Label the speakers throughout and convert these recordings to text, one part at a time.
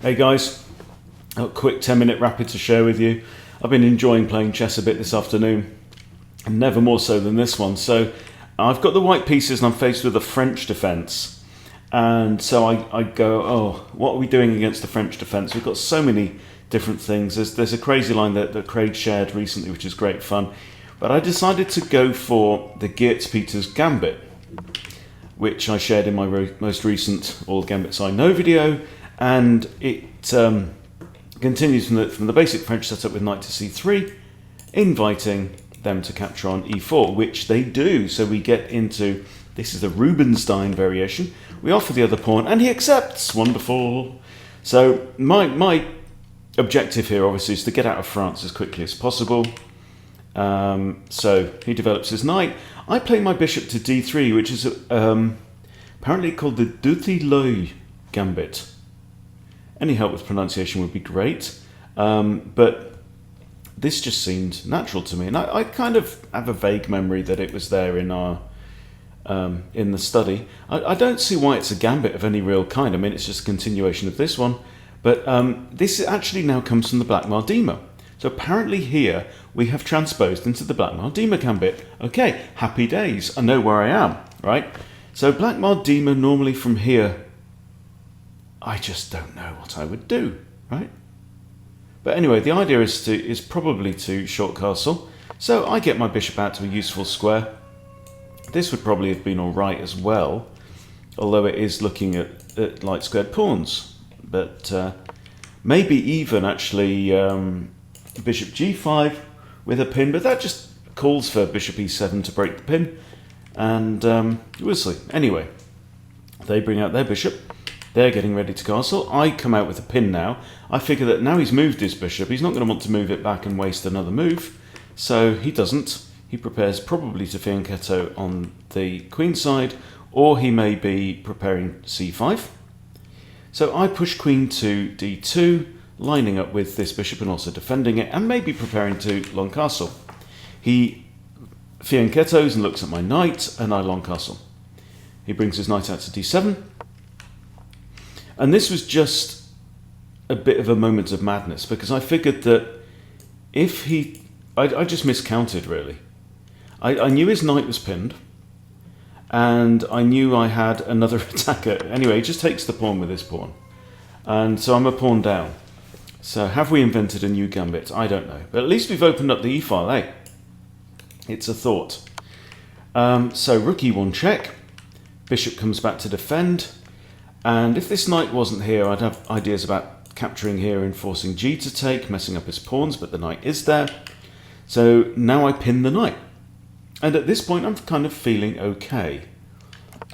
Speaker 1: Hey guys, a quick 10-minute rapid to share with you. I've been enjoying playing chess a bit this afternoon, and never more so than this one. So I've got the white pieces and I'm faced with a French defence. And so I go, oh, what are we doing against the French defence? We've got so many different things. There's a crazy line that Craig shared recently, which is great fun. But I decided to go for the Giertz-Peters Gambit, which I shared in my most recent All Gambits I Know video. And it continues from the basic French setup with knight to c3, inviting them to capture on e4, which they do. So we get into, this is the Rubinstein variation. We offer the other pawn, and he accepts. Wonderful. So my objective here, obviously, is to get out of France as quickly as possible. So he develops his knight. I play my bishop to d3, which is apparently called the Duty-L'Oeil Gambit. Any help with pronunciation would be great, but this just seemed natural to me, and I kind of have a vague memory that it was there in our in the study. I don't see why it's a gambit of any real kind. I mean, it's just a continuation of this one, but this actually now comes from the Black Mardima. So apparently here we have transposed into the Black Mardima Gambit. Okay, happy days. I know where I am, right? So Black Mardima, normally from here, I just don't know what I would do, right? But anyway, the idea is probably to short castle. So I get my bishop out to a useful square. This would probably have been all right as well, although it is looking at light squared pawns. But maybe even actually bishop g5 with a pin, but that just calls for bishop e7 to break the pin. And we'll see. Anyway, they bring out their bishop. They're getting ready to castle. I come out with a pin now. I figure that now he's moved his bishop, he's not going to want to move it back and waste another move. So he doesn't. He prepares probably to fianchetto on the queen side, or he may be preparing c5. So I push queen to d2, lining up with this bishop and also defending it, and maybe preparing to long castle. He fianchettos and looks at my knight, and I long castle. He brings his knight out to d7. And this was just a bit of a moment of madness, because I figured that if he... I just miscounted, really. I knew his knight was pinned, and I knew I had another attacker. Anyway, he just takes the pawn with his pawn. And so I'm a pawn down. So have we invented a new gambit? I don't know. But at least we've opened up the e-file, eh? It's a thought. So rook e1 check. Bishop comes back to defend. And if this knight wasn't here, I'd have ideas about capturing here and forcing g to take, messing up his pawns, but the knight is there. So now I pin the knight. And at this point, I'm kind of feeling okay.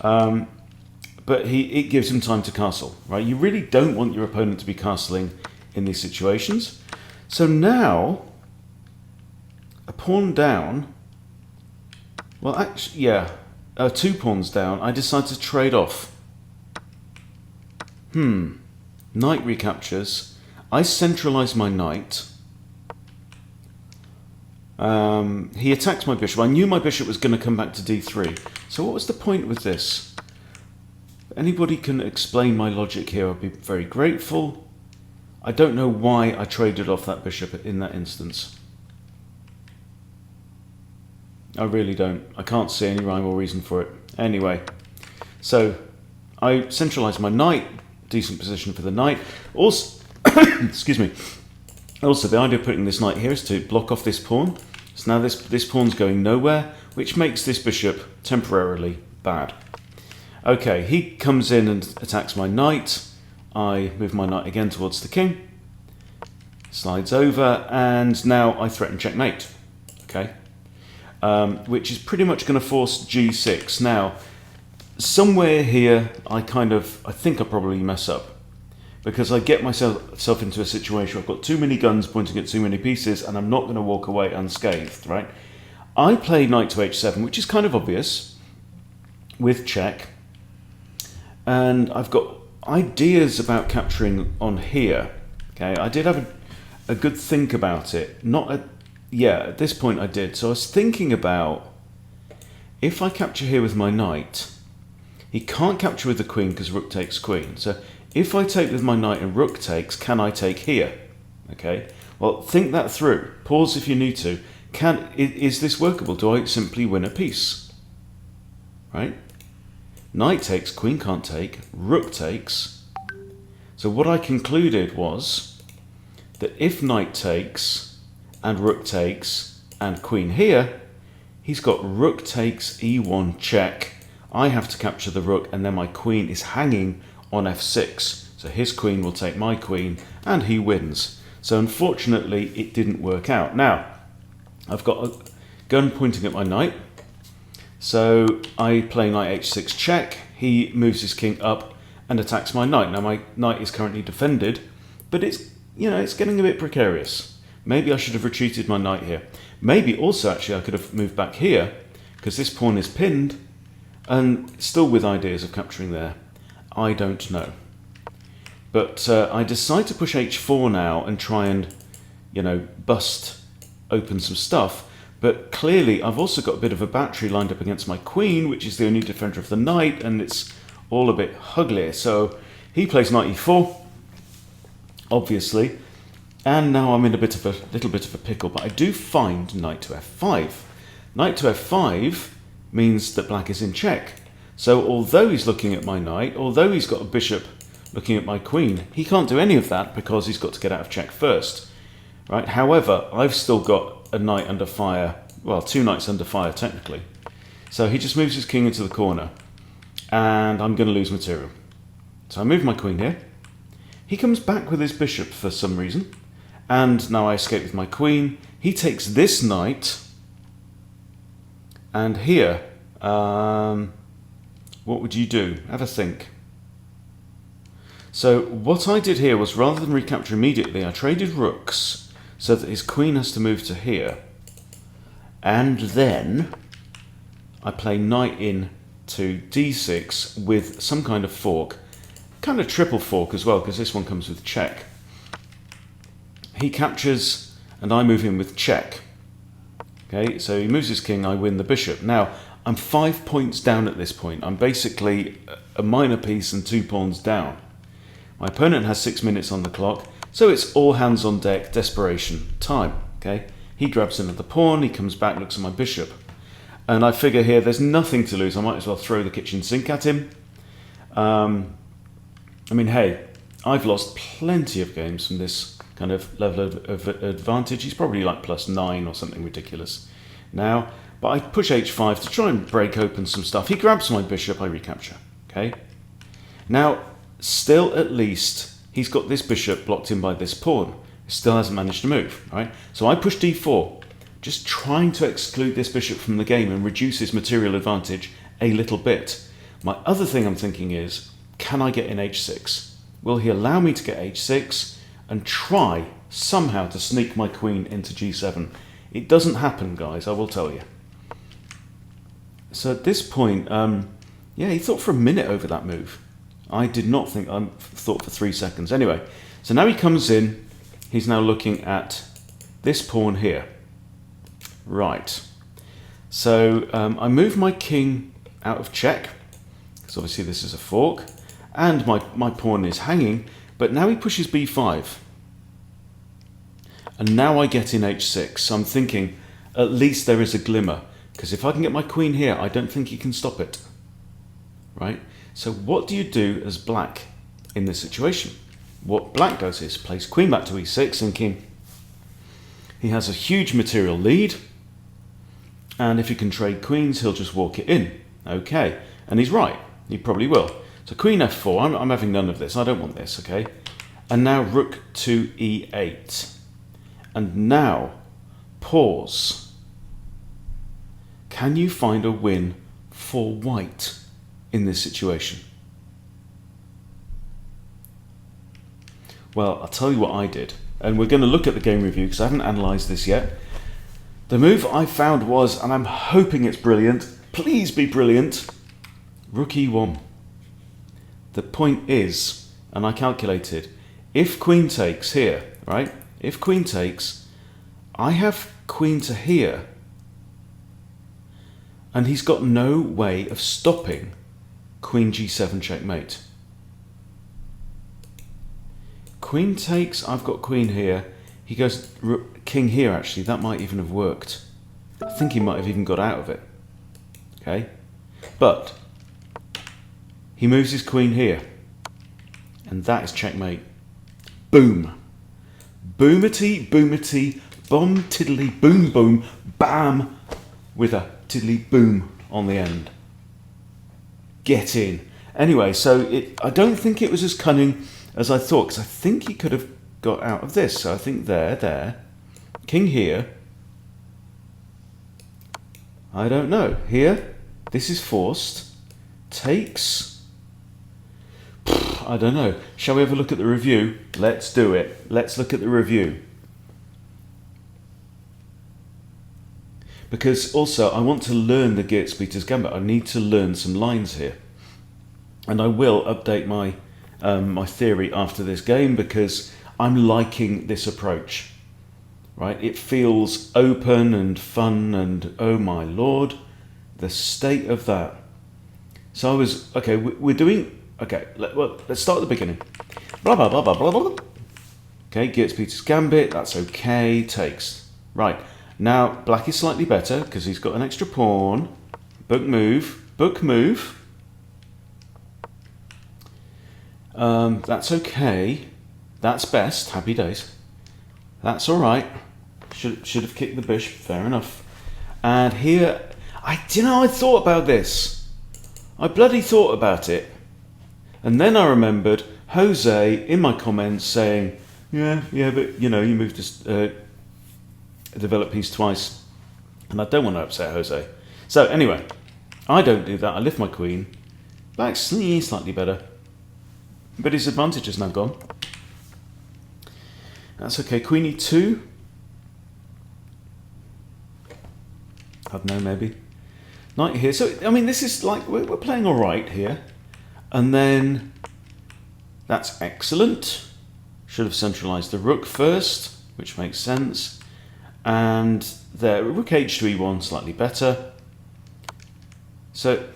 Speaker 1: But it gives him time to castle, right? You really don't want your opponent to be castling in these situations. So now, a pawn down, well, actually, yeah, 2 pawns down, I decide to trade off. Knight recaptures. I centralise my knight. He attacks my bishop. I knew my bishop was going to come back to d3. So what was the point with this? If anybody can explain my logic here, I'd be very grateful. I don't know why I traded off that bishop in that instance. I really don't. I can't see any rhyme or reason for it. Anyway, so I centralise my knight. Decent position for the knight. Also, excuse me. Also, the idea of putting this knight here is to block off this pawn. So now this pawn's going nowhere, which makes this bishop temporarily bad. Okay, he comes in and attacks my knight. I move my knight again towards the king. Slides over, and now I threaten checkmate. Okay, which is pretty much going to force g6. Now, somewhere here, I think I probably mess up, because I get myself into a situation where I've got too many guns pointing at too many pieces, and I'm not going to walk away unscathed, right? I play knight to h7, which is kind of obvious, with check, and I've got ideas about capturing on here. Okay, I did have a good think about it. At this point I did. So I was thinking about, if I capture here with my knight, he can't capture with the queen because rook takes queen. So if I take with my knight and rook takes, can I take here? Okay, well, think that through. Pause if you need to. Is this workable? Do I simply win a piece? Right? Knight takes, queen can't take, rook takes. So what I concluded was that if knight takes and rook takes and queen here, he's got rook takes, e1 check. I have to capture the rook, and then my queen is hanging on f6. So his queen will take my queen, and he wins. So unfortunately, it didn't work out. Now, I've got a gun pointing at my knight. So I play knight h6 check. He moves his king up and attacks my knight. Now my knight is currently defended, but it's getting a bit precarious. Maybe I should have retreated my knight here. Maybe also actually I could have moved back here, because this pawn is pinned, and still with ideas of capturing there. I don't know. But I decide to push h4 now and try and, bust open some stuff. But clearly I've also got a bit of a battery lined up against my queen, which is the only defender of the knight, and it's all a bit ugly. So he plays knight e4, obviously, and now I'm in little bit of a pickle. But I do find knight to f5. Knight to f5 means that black is in check. So although he's looking at my knight, although he's got a bishop looking at my queen, he can't do any of that because he's got to get out of check first. Right? However, I've still got a knight under fire, well, two knights under fire technically. So he just moves his king into the corner, and I'm going to lose material. So I move my queen here. He comes back with his bishop for some reason, and now I escape with my queen. He takes this knight, and here, what would you do? Have a think. So what I did here was, rather than recapture immediately, I traded rooks so that his queen has to move to here. And then I play knight in to d6 with some kind of fork. Kind of triple fork as well, because this one comes with check. He captures, and I move in with check. Okay, so he moves his king, I win the bishop. Now, I'm 5 points down at this point. I'm basically a minor piece and 2 pawns down. My opponent has 6 minutes on the clock, so it's all hands on deck, desperation time. Okay, he grabs another pawn, he comes back, looks at my bishop. And I figure here there's nothing to lose. I might as well throw the kitchen sink at him. I mean, hey, I've lost plenty of games from this kind of level of advantage. He's probably like +9 or something ridiculous now. But I push h5 to try and break open some stuff. He grabs my bishop, I recapture. Okay. Now, still at least, he's got this bishop blocked in by this pawn. He still hasn't managed to move, right? So I push d4, just trying to exclude this bishop from the game and reduce his material advantage a little bit. My other thing I'm thinking is, can I get in h6? Will he allow me to get h6 and try somehow to sneak my queen into g7? It doesn't happen, guys, I will tell you. So at this point, yeah, he thought for a minute over that move. I did not think, I thought for 3 seconds. Anyway, so now he comes in, he's now looking at this pawn here. Right. So I move my king out of check, because obviously this is a fork, and my pawn is hanging, but now he pushes b5. And now I get in h6, so I'm thinking, at least there is a glimmer, because if I can get my queen here, I don't think he can stop it. Right? So what do you do as black in this situation? What black does is plays queen back to e6, thinking he has a huge material lead, and if he can trade queens, he'll just walk it in. Okay, and he's right, he probably will. So queen f4, I'm having none of this, I don't want this, okay? And now rook to e8. And now, pause. Can you find a win for white in this situation? Well, I'll tell you what I did. And we're going to look at the game review because I haven't analysed this yet. The move I found was, and I'm hoping it's brilliant, please be brilliant, rook e1. The point is, and I calculated, if queen takes here, right? If queen takes, I have queen to here, and he's got no way of stopping queen g7 checkmate. queen takes. I've got queen here. He goes king here, actually. That might even have worked. I think he might have even got out of it. Okay. But he moves his queen here. And that is checkmate. Boom. Boomity, boomity, bomb, tiddly, boom, boom, bam. With a tiddly boom on the end. Get in. Anyway, so I don't think it was as cunning as I thought, because I think he could have got out of this. So I think there. King here. I don't know. Here. This is forced. Takes. I don't know. Shall we have a look at the review? Let's do it. Let's look at the review. Because also, I want to learn the Giertz-Peters Gambit. I need to learn some lines here. And I will update my my theory after this game, because I'm liking this approach. Right? It feels open and fun and, oh my lord, the state of that. So I was, okay, we're doing, okay, let's start at the beginning. Blah, blah, blah, blah, blah, blah. Okay, Giertz-Peters Gambit, that's okay, takes. Right, now black is slightly better because he's got an extra pawn. Book move. That's okay. That's best. Happy days. That's all right. Should have kicked the bishop. Fair enough. And here, I thought about this. I bloody thought about it. And then I remembered Jose in my comments saying, yeah, but you moved this develop piece twice, and I don't want to upset Jose. So anyway, I don't do that. I lift my queen. Black's slightly better. But his advantage is now gone. That's okay. Queen e2. I don't know, maybe. Knight here. So, I mean, this is like, we're playing all right here. And then, that's excellent. Should have centralized the rook first, which makes sense. And there, rook h2 e1, slightly better. So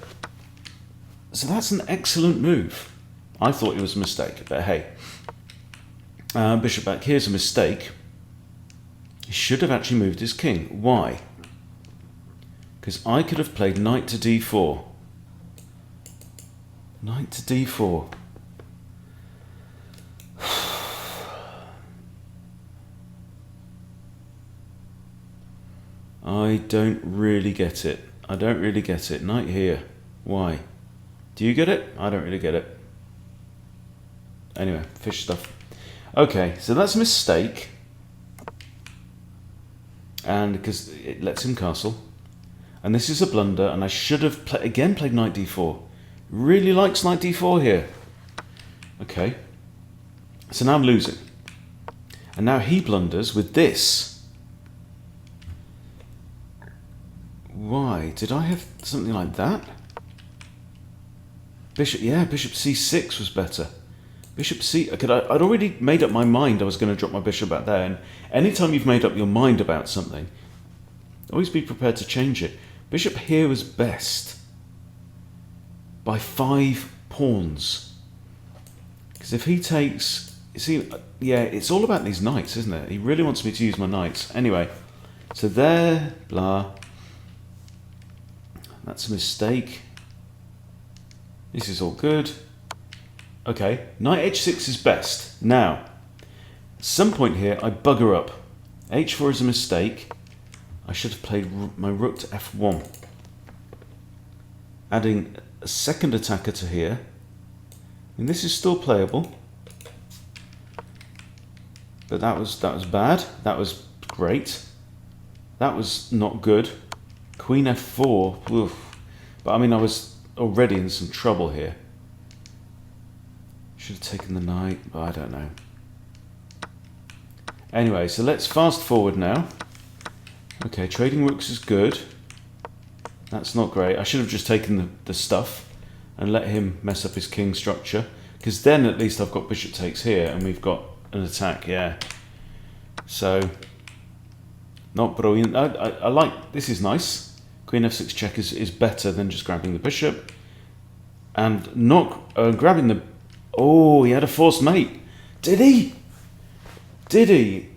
Speaker 1: that's an excellent move. I thought it was a mistake, but hey. Bishop back here's a mistake. He should have actually moved his king. Why? Because I could have played knight to d4. Knight to d4. I don't really get it. Knight here. Why? Do you get it? I don't really get it. Anyway, fish stuff. Okay, so that's a mistake. And because it lets him castle. And this is a blunder, and I should have played knight d4. Really likes knight d4 here. Okay. So now I'm losing. And now he blunders with this. Why? Did I have something like that? Bishop c6 was better. Bishop c... I'd already made up my mind I was going to drop my bishop back there. And anytime you've made up your mind about something, always be prepared to change it. Bishop here was best. By 5 pawns. Because if he takes... See, yeah, it's all about these knights, isn't it? He really wants me to use my knights. Anyway, so there, blah. That's a mistake. This is all good. Okay, knight h6 is best. Now, at some point here, I bugger up. h4 is a mistake. I should have played my rook to f1. Adding a second attacker to here. And this is still playable. But that was bad. That was great. That was not good. Queen f4. Oof. But I mean, I was already in some trouble here. Should have taken the knight, but I don't know. Anyway, so let's fast forward now. Okay, trading rooks is good. That's not great. I should have just taken the stuff and let him mess up his king structure. Because then at least I've got bishop takes here and we've got an attack, yeah. So, not brilliant. I like, this is nice. Queen f6 check is better than just grabbing the bishop. And not grabbing the... Oh, he had a forced mate. Did he? Did he?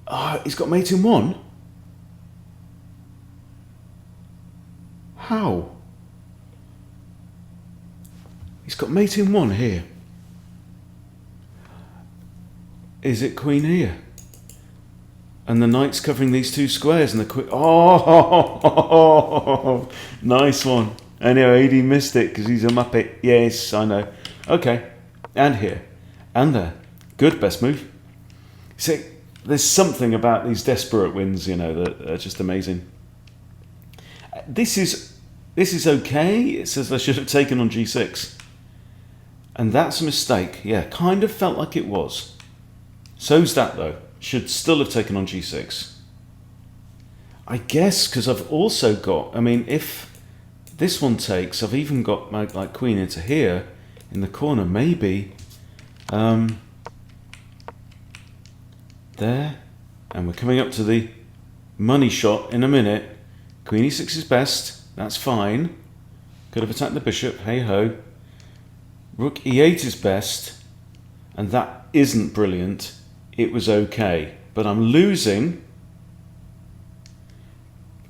Speaker 1: Oh, he's got mate in 1? How? He's got mate in 1 here. Is it queen here? And the knight's covering these 2 squares and the queen... Oh, nice one. Anyway, he missed it because he's a muppet. Yes, I know. Okay. And here. And there. Good, best move. See, there's something about these desperate wins, you know, that are just amazing. This is okay. It says I should have taken on g6. And that's a mistake. Yeah, kind of felt like it was. So's that, though. Should still have taken on g6. I guess because I've also got... I mean, if this one takes, I've even got my like queen into here in the corner. Maybe... there. And we're coming up to the money shot in a minute. Queen e6 is best. That's fine. Could have attacked the bishop. Hey-ho. Rook e8 is best. And that isn't brilliant. It was okay, but I'm losing.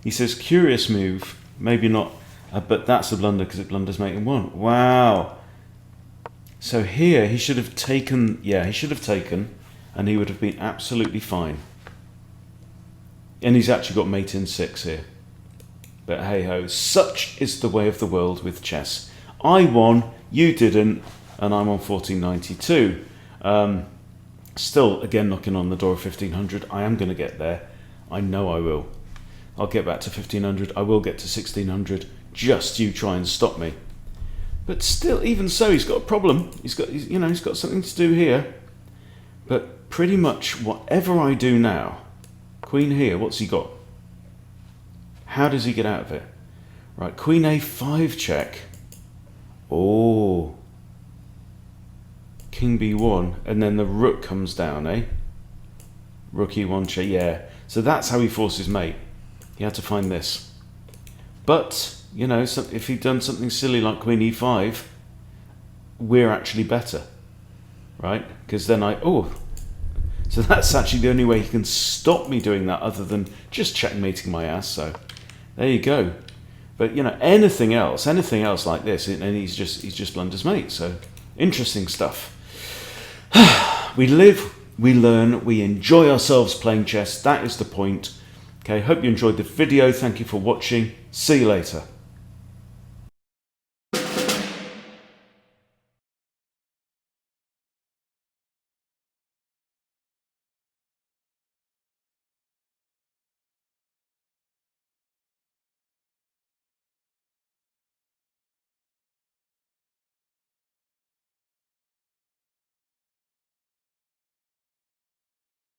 Speaker 1: He says, curious move. Maybe not, but that's a blunder because it blunders mate in 1. Wow. So here he should have taken, yeah, he should have taken, and he would have been absolutely fine. And he's actually got mate in 6 here. But hey-ho, such is the way of the world with chess. I won, you didn't, and I'm on 1492. Still, again, knocking on the door of 1500. I am going to get there. I know I will. I'll get back to 1500. I will get to 1600. Just you try and stop me. But still, even so, he's got a problem. He's got something to do here. But pretty much whatever I do now, queen here, what's he got? How does he get out of it? Right, queen a5 check. Oh. King b1, and then the rook comes down, eh? Rook e1 check, yeah. So that's how he forces mate. He had to find this. But, you know, if he'd done something silly like queen e5, we're actually better, right? Because then so that's actually the only way he can stop me doing that other than just checkmating my ass, so there you go. But, you know, anything else like this, and he's just blunders mate, so interesting stuff. We live, we learn, we enjoy ourselves playing chess. That is the point. Okay, hope you enjoyed the video. Thank you for watching. See you later.